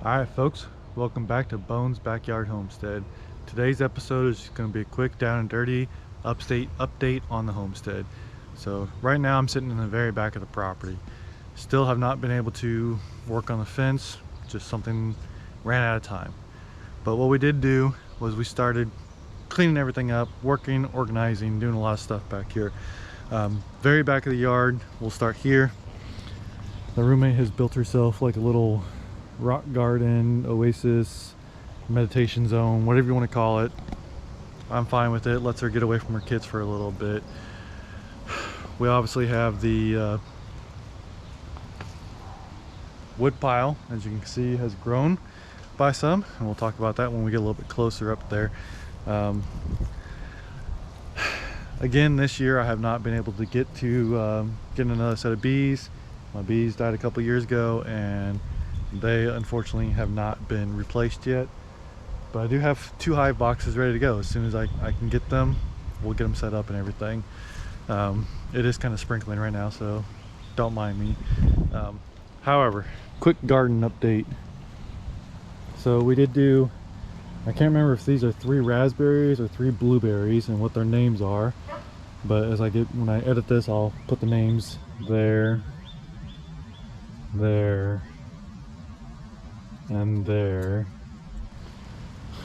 Alright folks, welcome back to Bones Backyard Homestead. Today's episode is just going to be a quick down and dirty update on the homestead. So right now I'm sitting in the very back of the property. Still have not been able to work on the fence, just something ran out of time. But what we did do was we started cleaning everything up, working, organizing, doing a lot of stuff back here. Very back of the yard, we'll start here. The roommate has built herself like a little rock garden, oasis, meditation zone, whatever you want to call it. I'm fine with it. Lets her get away from her kids for a little bit. We obviously have the wood pile, as you can see, has grown by some, and we'll talk about that when we get a little bit closer up there. Again, this year I have not been able to get to get another set of bees. My bees died a couple years ago, and they unfortunately have not been replaced yet. But I do have 2 hive boxes ready to go. As soon as I can get them, we'll get them set up and everything. It is kind of sprinkling right now, so don't mind me. However, quick garden update. So we did do, I can't remember if these are 3 raspberries or 3 blueberries and what their names are. But when I edit this, I'll put the names there, and there.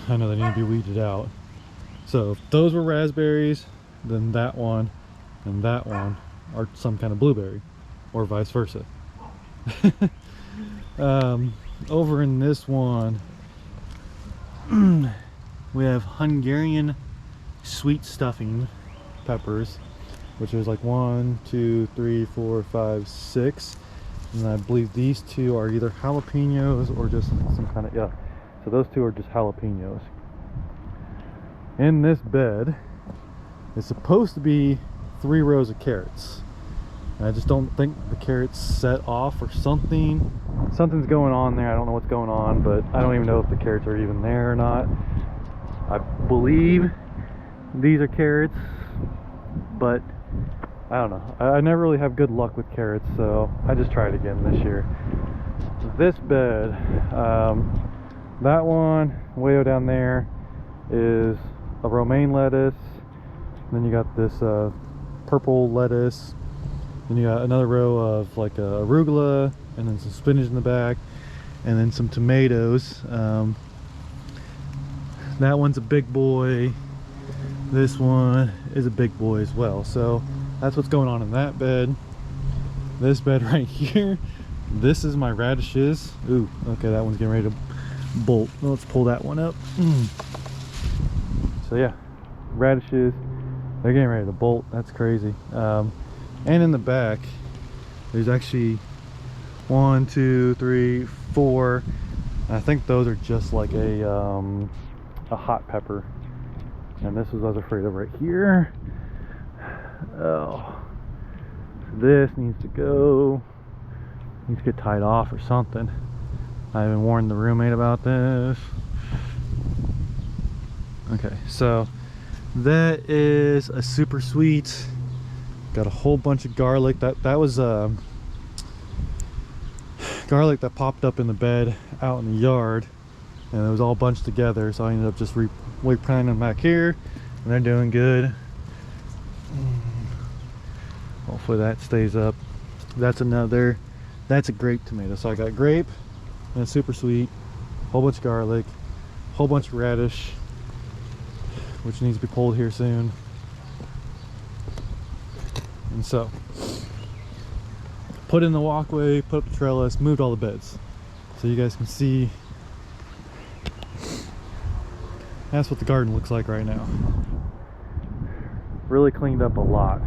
I know they need to be weeded out. So if those were raspberries, then that one and that one are some kind of blueberry, or vice versa. Over in this one, we have Hungarian sweet stuffing peppers, which is like 1, 2, 3, 4, 5, 6. And I believe these 2 are either jalapenos or just some kind of, yeah. So those 2 are just jalapenos. In this bed is supposed to be 3 rows of carrots. And I just don't think the carrots set off or something. Something's going on there. I don't know what's going on, but I don't even know if the carrots are even there or not. I believe these are carrots, but I don't know. I never really have good luck with carrots, so I just tried again this year. This bed, that one way down there is a romaine lettuce. Then you got this purple lettuce. Then you got another row of like arugula, and then some spinach in the back, and then some tomatoes. That one's a big boy. This one is a big boy as well. So that's what's going on in that bed. This bed right here, this is my radishes. Ooh, okay, that one's getting ready to bolt. Let's pull that one up. So yeah, radishes, they're getting ready to bolt. That's crazy. And in the back, there's actually 1, 2, 3, 4. And I think those are just like a hot pepper. And this is what I was afraid of right here. Oh, this needs to go. Needs to get tied off or something. I haven't warned the roommate about this. Okay, so that is a super sweet. Got a whole bunch of garlic. That was garlic that popped up in the bed out in the yard, and it was all bunched together. So I ended up just replanting them back here, and they're doing good. Hopefully that stays up. That's a grape tomato. So I got grape and a super sweet, whole bunch of garlic, whole bunch of radish, which needs to be pulled here soon. And so put in the walkway, put up the trellis, moved all the beds so you guys can see. That's what the garden looks like right now. Really cleaned up a lot.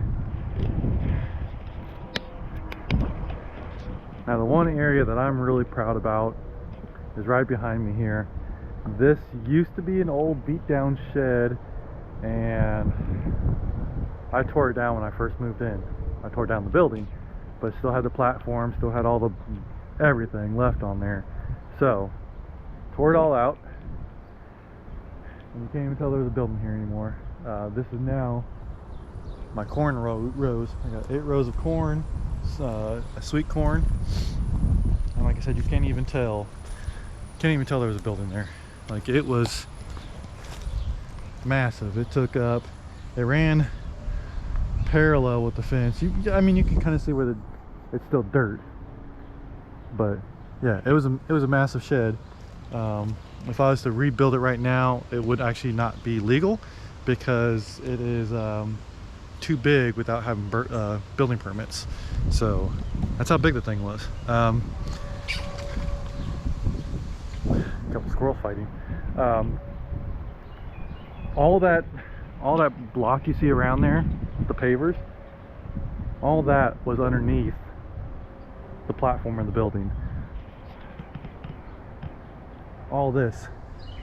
Now the one area that I'm really proud about is right behind me here. This used to be an old beat down shed, and I tore it down when I first moved in. I tore down the building, but still had the platform, still had all the everything left on there. So tore it all out, and you can't even tell there was a building here anymore. This is now my corn rows. I got 8 rows of corn, a sweet corn, and like I said, you can't even tell Can't even tell there was a building there. Like, it was massive. It took up, it ran parallel with the fence. I mean, you can kind of see where it's still dirt, but yeah, it was a massive shed. If I was to rebuild it right now, it would actually not be legal because it is too big without having building permits. So that's how big the thing was. A couple squirrels fighting. All that block you see around there, the pavers, all that was underneath the platform in the building. All this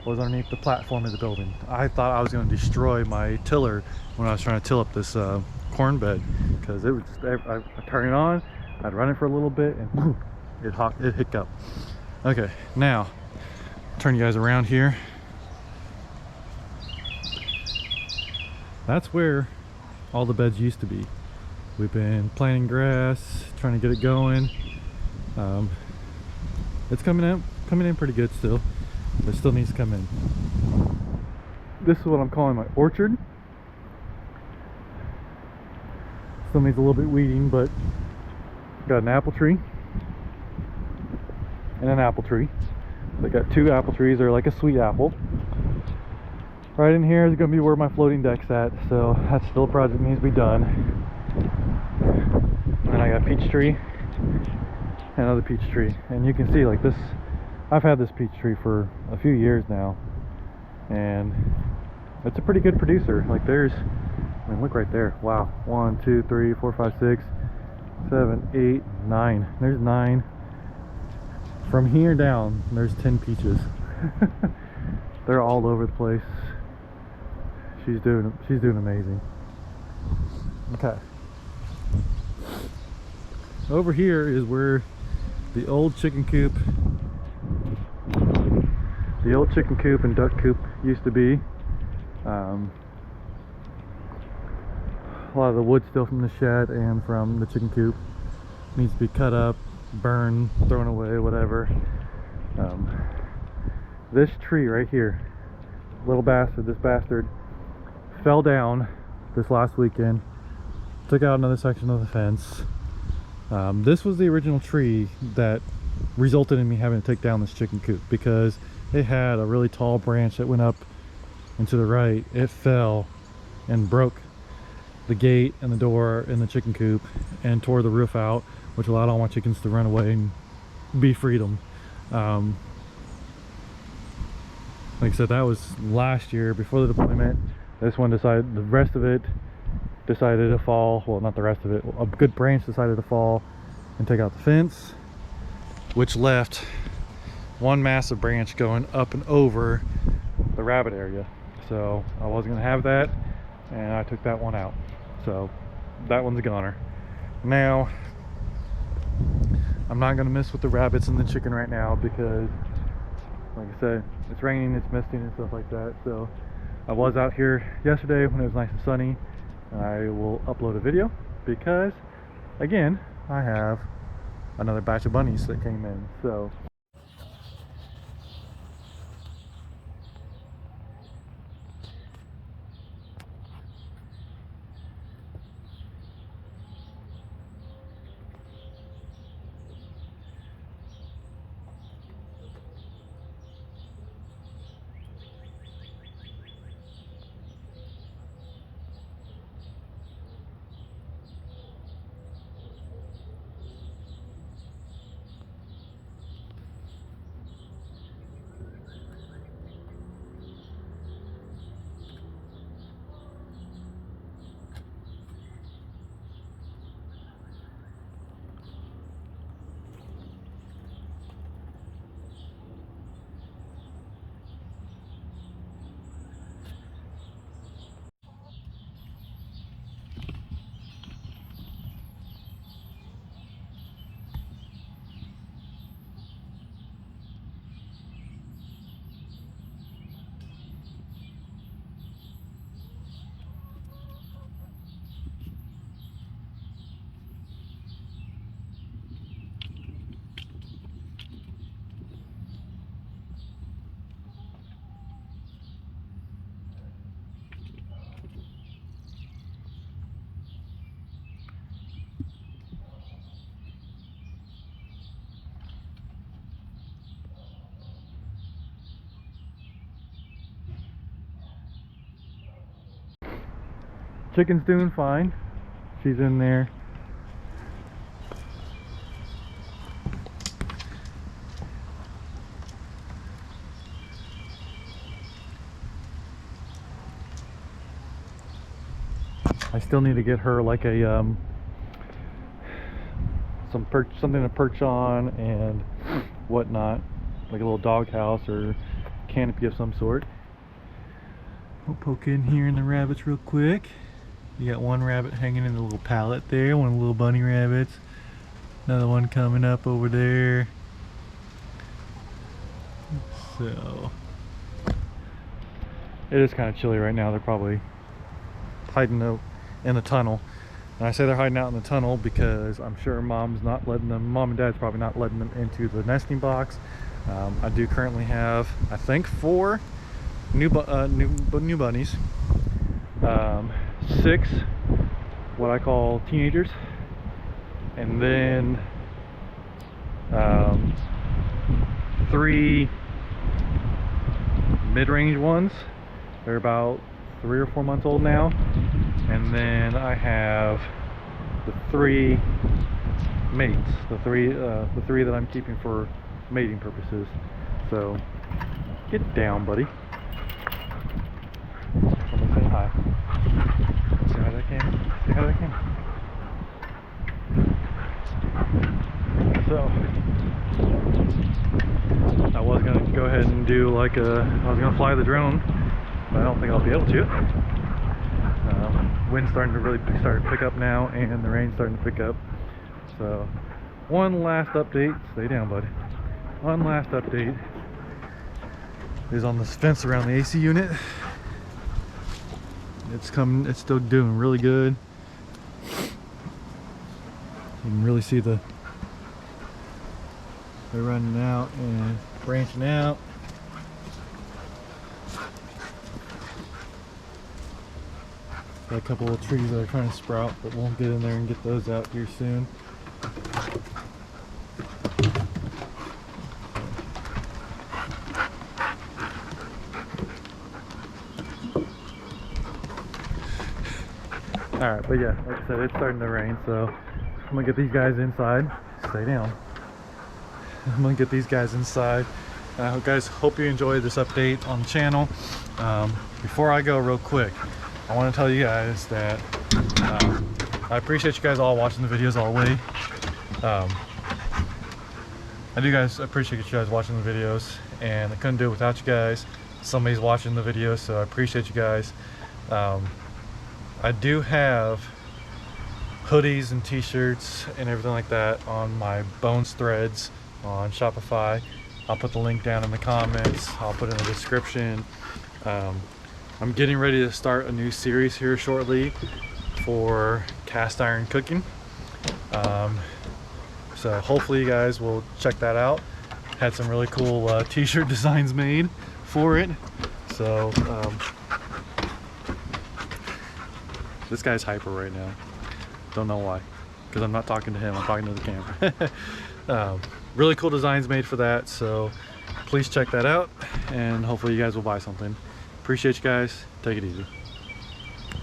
was underneath the platform of the building. I thought I was going to destroy my tiller when I was trying to till up this corn bed, because it was just, I'd turn it on, I'd run it for a little bit, and boom, it hiccuped. Okay, now turn you guys around here. That's where all the beds used to be. We've been planting grass, trying to get it going. It's coming in pretty good still, but it still needs to come in. This is what I'm calling my orchard. Still needs a little bit weeding, but got an apple tree and an apple tree. They got two apple trees. They're like a sweet apple. Right in here is going to be where my floating deck's at, so that's still a project that needs to be done. And I got a peach tree, another peach tree, and you can see, like, this, I've had this peach tree for a few years now, and it's a pretty good producer. Like, there's, I mean, look right there, wow, 1 2 3 4 5 6 7 8 9, there's 9. From here down there's 10 peaches. They're all over the place. She's doing amazing. Okay, over here is where the old chicken coop and duck coop used to be. A lot of the wood still from the shed and from the chicken coop needs to be cut up, burned, thrown away, whatever. This tree right here, this bastard fell down this last weekend, took out another section of the fence. This was the original tree that resulted in me having to take down this chicken coop, because it had a really tall branch that went up and to the right. It fell and broke the gate and the door in the chicken coop and tore the roof out, which allowed all my chickens to run away and be freedom. Like I said, that was last year before the deployment. This one decided, the rest of it decided to fall. Well, not the rest of it, a good branch decided to fall and take out the fence, which left one massive branch going up and over the rabbit area. So I wasn't gonna have that, and I took that one out. So that one's a goner. Now I'm not gonna mess with the rabbits and the chicken right now, because like I said, it's raining, it's misting and stuff like that. So I was out here yesterday when it was nice and sunny, and I will upload a video, because again, I have another batch of bunnies that came in. So Chicken's doing fine. She's in there. I still need to get her like a something to perch on and whatnot, like a little dog house or canopy of some sort. We'll poke in here in the rabbits real quick. You got one rabbit hanging in the little pallet there, one of the little bunny rabbits. Another one coming up over there. So it is kind of chilly right now. They're probably hiding out in the tunnel. And I say they're hiding out in the tunnel because I'm sure mom and dad's probably not letting them into the nesting box. I do currently have, I think, 4 new bunnies, 6 what I call teenagers, and then 3 mid-range ones. They're about 3 or 4 months old now, and then I have the 3 mates, the three that I'm keeping for mating purposes. So get down, buddy. Someone say hi. Say hi to the camera. Say hi to the camera. So I was gonna go ahead and do like I was gonna fly the drone, but I don't think I'll be able to. Wind's starting to really start to pick up now, and the rain's starting to pick up. So one last update. Stay down, bud. One last update is on this fence around the AC unit. It's still doing really good. You can really see they're running out and branching out. Got a couple of trees that are trying to sprout, but we'll get in there and get those out here soon. Alright, but yeah, like I said, it's starting to rain, so I'm gonna get these guys inside. Stay down. I'm gonna get these guys inside. Guys, hope you enjoyed this update on the channel. Before I go real quick, I want to tell you guys that I appreciate you guys all watching the videos all the way. I do guys appreciate you guys watching the videos, and I couldn't do it without you guys. Somebody's watching the videos, so I appreciate you guys. I do have hoodies and t-shirts and everything like that on my Bones threads on Shopify. I'll put the link down in the comments. I'll put it in the description. I'm getting ready to start a new series here shortly for cast iron cooking. So hopefully you guys will check that out. Had some really cool t-shirt designs made for it. So this guy's hyper right now. Don't know why, because I'm not talking to him, I'm talking to the camera. Really cool designs made for that, so please check that out, and hopefully you guys will buy something. Appreciate you guys. Take it easy.